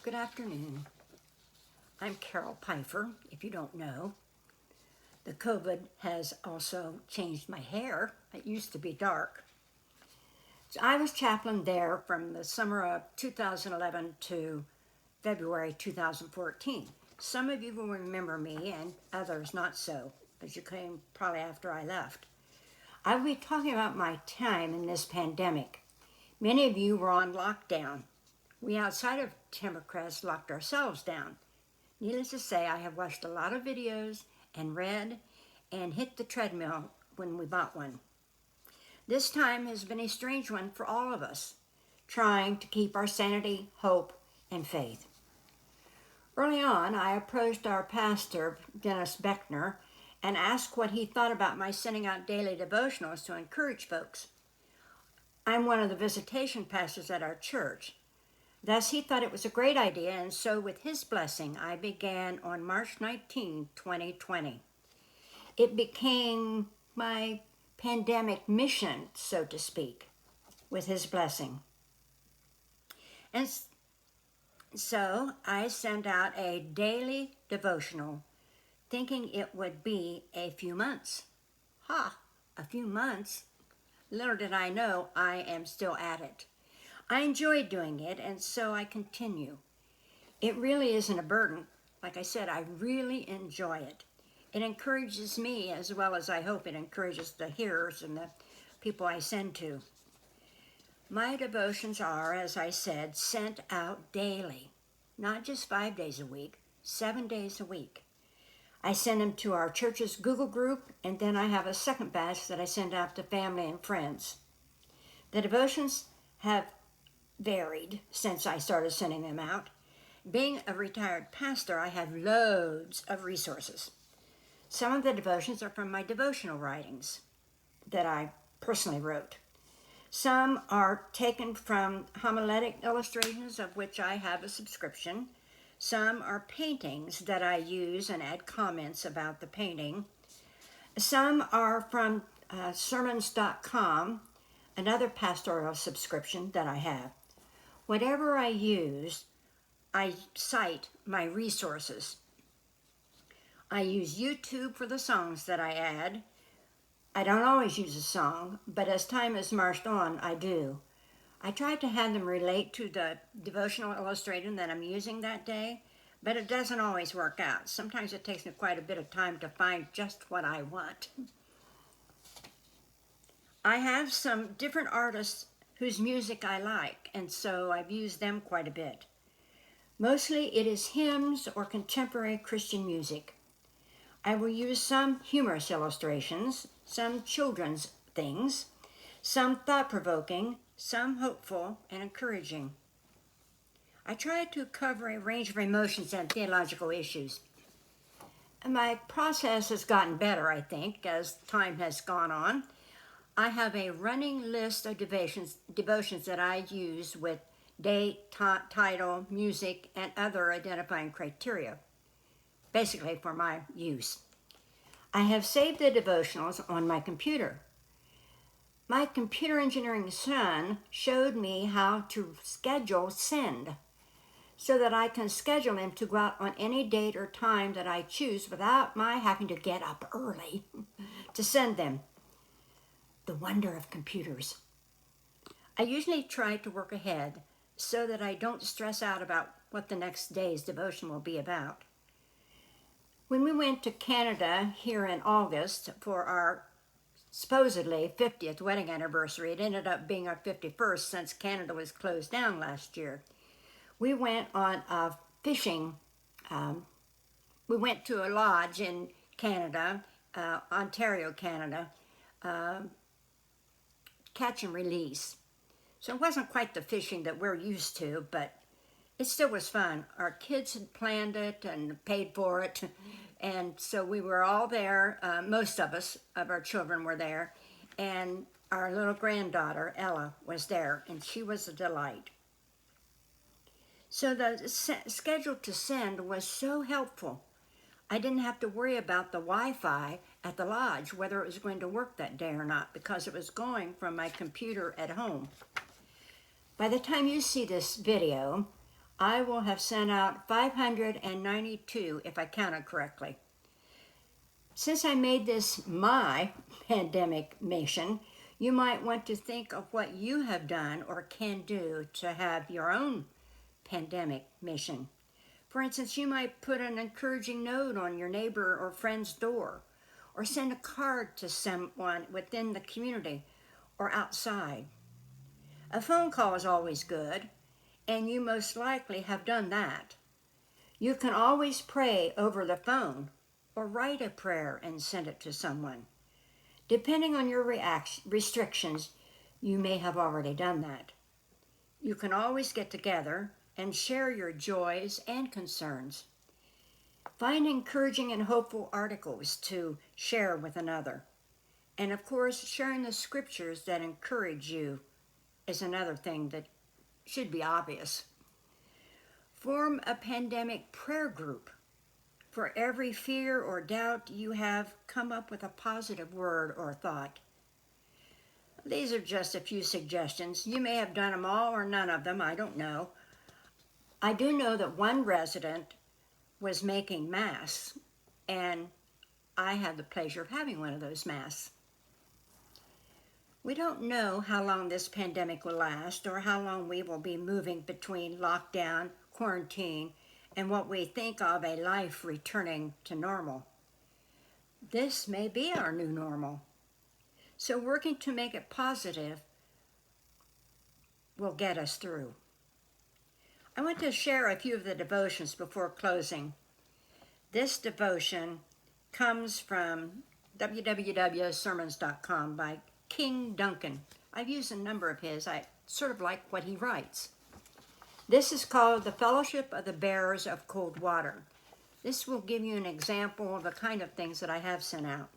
Good afternoon. I'm Carol Pfeiffer, if you don't know. The COVID has also changed my hair. It used to be dark. So I was chaplain there from the summer of 2011 to February 2014. Some of you will remember me and others not so, as you came probably after I left. I will be talking about my time in this pandemic. Many of you were on lockdown. We outside of Timbercrest locked ourselves down. Needless to say, I have watched a lot of videos and read and hit the treadmill when we bought one. This time has been a strange one for all of us, trying to keep our sanity, hope, and faith. Early on, I approached our pastor, Dennis Beckner, and asked what he thought about my sending out daily devotionals to encourage folks. I'm one of the visitation pastors at our church. Thus, he thought it was a great idea, and so with his blessing, I began on March 19, 2020. It became my pandemic mission, so to speak, with his blessing. And so I sent out a daily devotional, thinking it would be a few months. A few months? Little did I know I am still at it. I enjoy doing it, and so I continue. It really isn't a burden. Like I said, I really enjoy it. It encourages me as well as I hope it encourages the hearers and the people I send to. My devotions are, as I said, sent out daily, not just 5 days a week, 7 days a week. I send them to our church's Google group, and then I have a second batch that I send out to family and friends. The devotions have varied since I started sending them out. Being a retired pastor, I have loads of resources. Some of the devotions are from my devotional writings that I personally wrote. Some are taken from homiletic illustrations, of which I have a subscription. Some are paintings that I use and add comments about the painting. Some are from sermons.com, another pastoral subscription that I have. Whatever I use, I cite my resources. I use YouTube for the songs that I add. I don't always use a song, but as time has marched on, I do. I try to have them relate to the devotional illustration that I'm using that day, but it doesn't always work out. Sometimes it takes me quite a bit of time to find just what I want. I have some different artists whose music I like, and so I've used them quite a bit. Mostly it is hymns or contemporary Christian music. I will use some humorous illustrations, some children's things, some thought-provoking, some hopeful and encouraging. I try to cover a range of emotions and theological issues. My process has gotten better, I think, as time has gone on. I have a running list of devotions that I use with date, title, music, and other identifying criteria, basically for my use. I have saved the devotionals on my computer. My computer engineering son showed me how to schedule send so that I can schedule them to go out on any date or time that I choose without my having to get up early to send them. The wonder of computers. I usually try to work ahead so that I don't stress out about what the next day's devotion will be about. When we went to Canada here in August for our supposedly 50th wedding anniversary, it ended up being our 51st since Canada was closed down last year. We went on a fishing, we went to a lodge in Canada, Ontario, Canada, catch and release. So it wasn't quite the fishing that we're used to, but it still was fun. Our kids had planned it and paid for it, and so we were all there. Most of us, of our children, were there, and our little granddaughter, Ella, was there, and she was a delight. So the schedule to send was so helpful. I didn't have to worry about the Wi-Fi at the lodge, whether it was going to work that day or not, because it was going from my computer at home. By the time you see this video, I will have sent out 592 if I counted correctly. Since I made this my pandemic mission, you might want to think of what you have done or can do to have your own pandemic mission. For instance, you might put an encouraging note on your neighbor or friend's door, or send a card to someone within the community or outside. A phone call is always good, and you most likely have done that. You can always pray over the phone or write a prayer and send it to someone. Depending on your restrictions, you may have already done that. You can always get together and share your joys and concerns. Find encouraging and hopeful articles to share with another. And of course, sharing the scriptures that encourage you is another thing that should be obvious. Form a pandemic prayer group. For every fear or doubt you have, come up with a positive word or thought. These are just a few suggestions. You may have done them all or none of them, I don't know. I do know that one resident was making masks, and I had the pleasure of having one of those masks. We don't know how long this pandemic will last or how long we will be moving between lockdown, quarantine, and what we think of a life returning to normal. This may be our new normal. So working to make it positive will get us through. I want to share a few of the devotions before closing. This devotion comes from www.sermons.com by King Duncan. I've used a number of his. I sort of like what he writes. This is called The Fellowship of the Bearers of Cold Water. This will give you an example of the kind of things that I have sent out.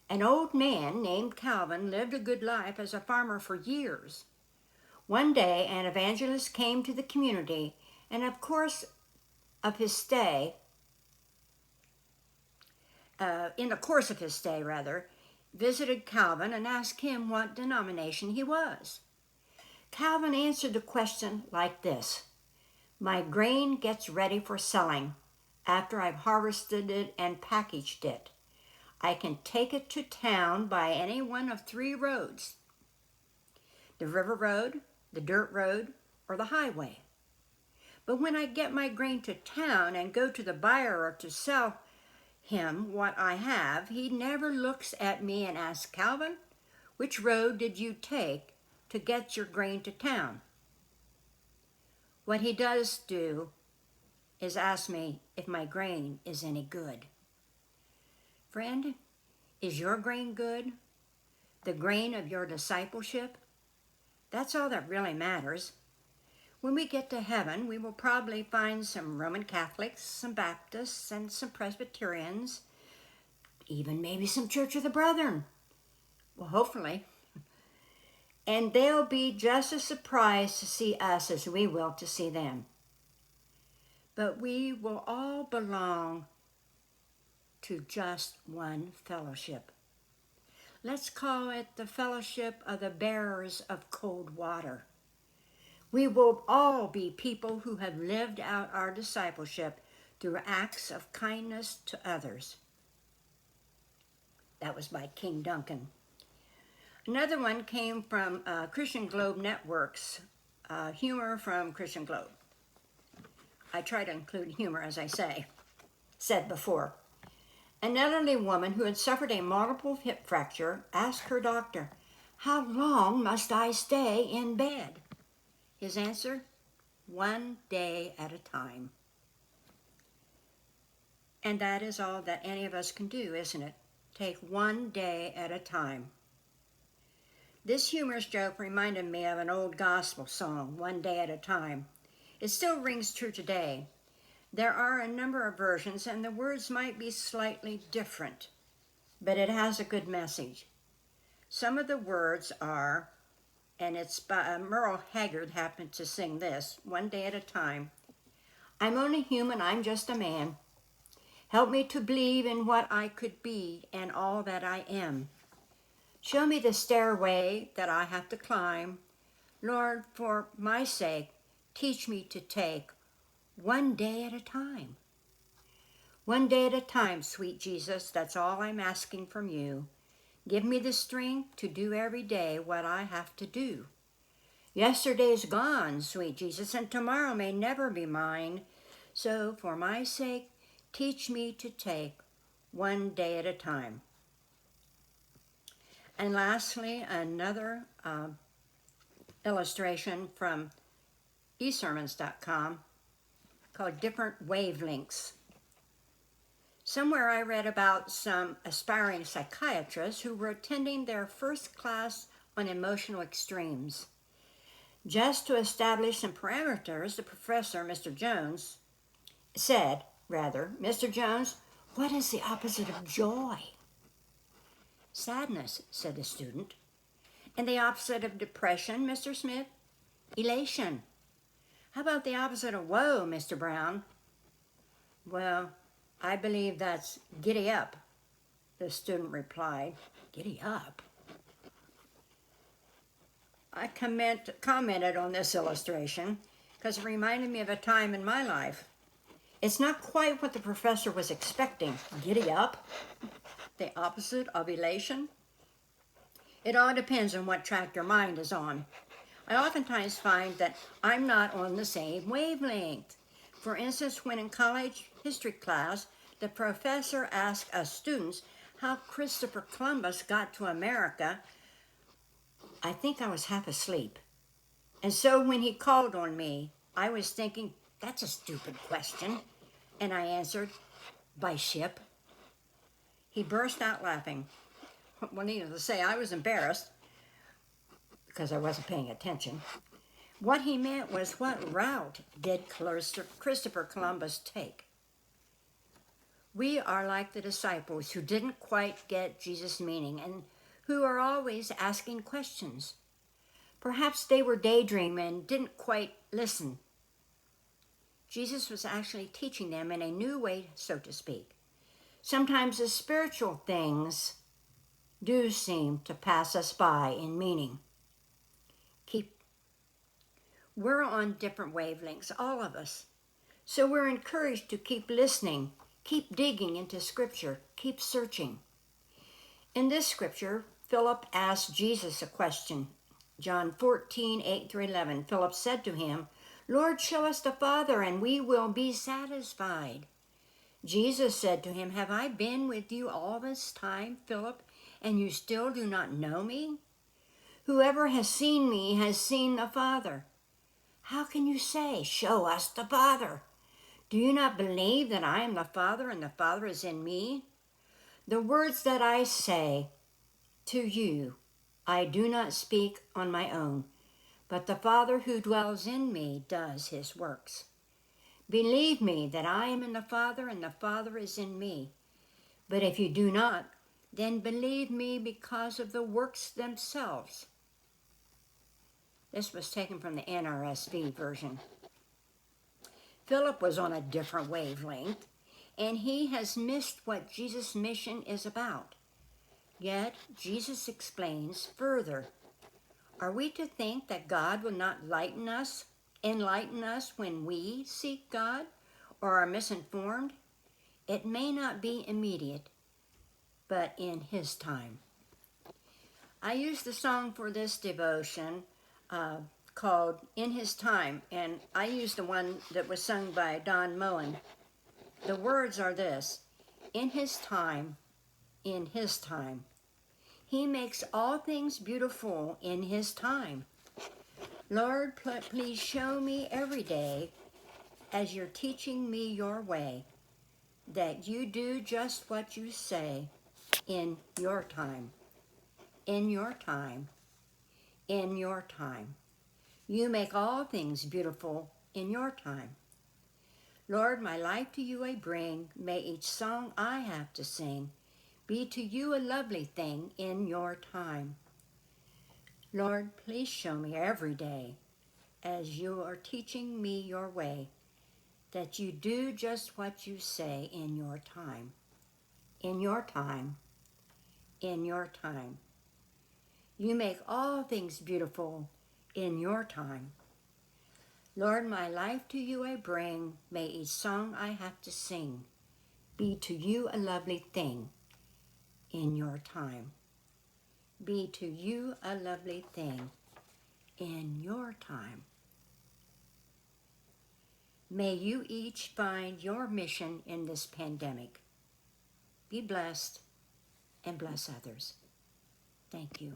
An old man named Calvin lived a good life as a farmer for years. One day, an evangelist came to the community, and in the course of his stay, visited Calvin and asked him what denomination he was. Calvin answered the question like this: "My grain gets ready for selling after I've harvested it and packaged it. I can take it to town by any one of 3 roads: the river road, the dirt road, or the highway. But when I get my grain to town and go to the buyer or to sell him what I have, he never looks at me and asks, 'Calvin, which road did you take to get your grain to town?' What he does do is ask me if my grain is any good." Friend, is your grain good? The grain of your discipleship? That's all that really matters. When we get to heaven, we will probably find some Roman Catholics, some Baptists, and some Presbyterians, even maybe some Church of the Brethren. Well, hopefully. And they'll be just as surprised to see us as we will to see them. But we will all belong to just one fellowship. Let's call it the Fellowship of the Bearers of Cold Water. We will all be people who have lived out our discipleship through acts of kindness to others. That was by King Duncan. Another one came from Christian Globe Network's Humor from Christian Globe. I try to include humor, as I said before. An elderly woman who had suffered a multiple hip fracture asked her doctor, "How long must I stay in bed?" His answer, 1 day at a time. And that is all that any of us can do, isn't it? Take 1 day at a time. This humorous joke reminded me of an old gospel song, "One Day at a Time." It still rings true today. There are a number of versions, and the words might be slightly different, but it has a good message. Some of the words are, and it's by Merle Haggard happened to sing this, "One day at a time." "I'm only human, I'm just a man. Help me to believe in what I could be and all that I am. Show me the stairway that I have to climb. Lord, for my sake, teach me to take one day at a time. One day at a time, sweet Jesus, that's all I'm asking from you. Give me the strength to do every day what I have to do. Yesterday's gone, sweet Jesus, and tomorrow may never be mine. So, for my sake, teach me to take one day at a time. And lastly, another illustration from esermons.com called Different Wavelengths. Somewhere I read about some aspiring psychiatrists who were attending their first class on emotional extremes. Just to establish some parameters, the professor, Mr. Jones, Mr. Jones, what is the opposite of joy? Sadness, said the student. And the opposite of depression, Mr. Smith? Elation. How about the opposite of woe, Mr. Brown? Well, I believe that's giddy up, the student replied. Giddy up? I commented on this illustration because it reminded me of a time in my life. It's not quite what the professor was expecting. Giddy up? The opposite of elation? It all depends on what track your mind is on. I oftentimes find that I'm not on the same wavelength. For instance, when in college history class, the professor asked us students how Christopher Columbus got to America, I think I was half asleep. And so when he called on me, I was thinking, that's a stupid question. And I answered, by ship. He burst out laughing. Well, needless to say, I was embarrassed because I wasn't paying attention. What he meant was, what route did Christopher Columbus take? We are like the disciples who didn't quite get Jesus' meaning and who are always asking questions. Perhaps they were daydreaming and didn't quite listen. Jesus was actually teaching them in a new way, so to speak. Sometimes the spiritual things do seem to pass us by in meaning. We're on different wavelengths, all of us. So we're encouraged to keep listening, keep digging into Scripture, keep searching. In this Scripture, Philip asked Jesus a question. John 14, 8-11, Philip said to him, Lord, show us the Father, and we will be satisfied. Jesus said to him, have I been with you all this time, Philip, and you still do not know me? Whoever has seen me has seen the Father. How can you say, show us the Father? Do you not believe that I am the Father and the Father is in me? The words that I say to you, I do not speak on my own, but the Father who dwells in me does his works. Believe me that I am in the Father and the Father is in me. But if you do not, then believe me because of the works themselves. This was taken from the NRSV version. Philip was on a different wavelength, and he has missed what Jesus' mission is about. Yet, Jesus explains further. Are we to think that God will not enlighten us when we seek God or are misinformed? It may not be immediate, but in His time. I used the song for this devotion called In His Time, and I used the one that was sung by Don Moen. The words are this: in His time, He makes all things beautiful in His time. Lord, please show me every day as you're teaching me your way, that you do just what you say in your time, in your time, in your time. You make all things beautiful in your time. Lord, my life to you I bring. May each song I have to sing be to you a lovely thing in your time. Lord, please show me every day as you are teaching me your way, that you do just what you say in your time, in your time, in your time. You make all things beautiful in your time. Lord, my life to you I bring. May each song I have to sing be to you a lovely thing in your time. Be to you a lovely thing in your time. May you each find your mission in this pandemic. Be blessed and bless others. Thank you.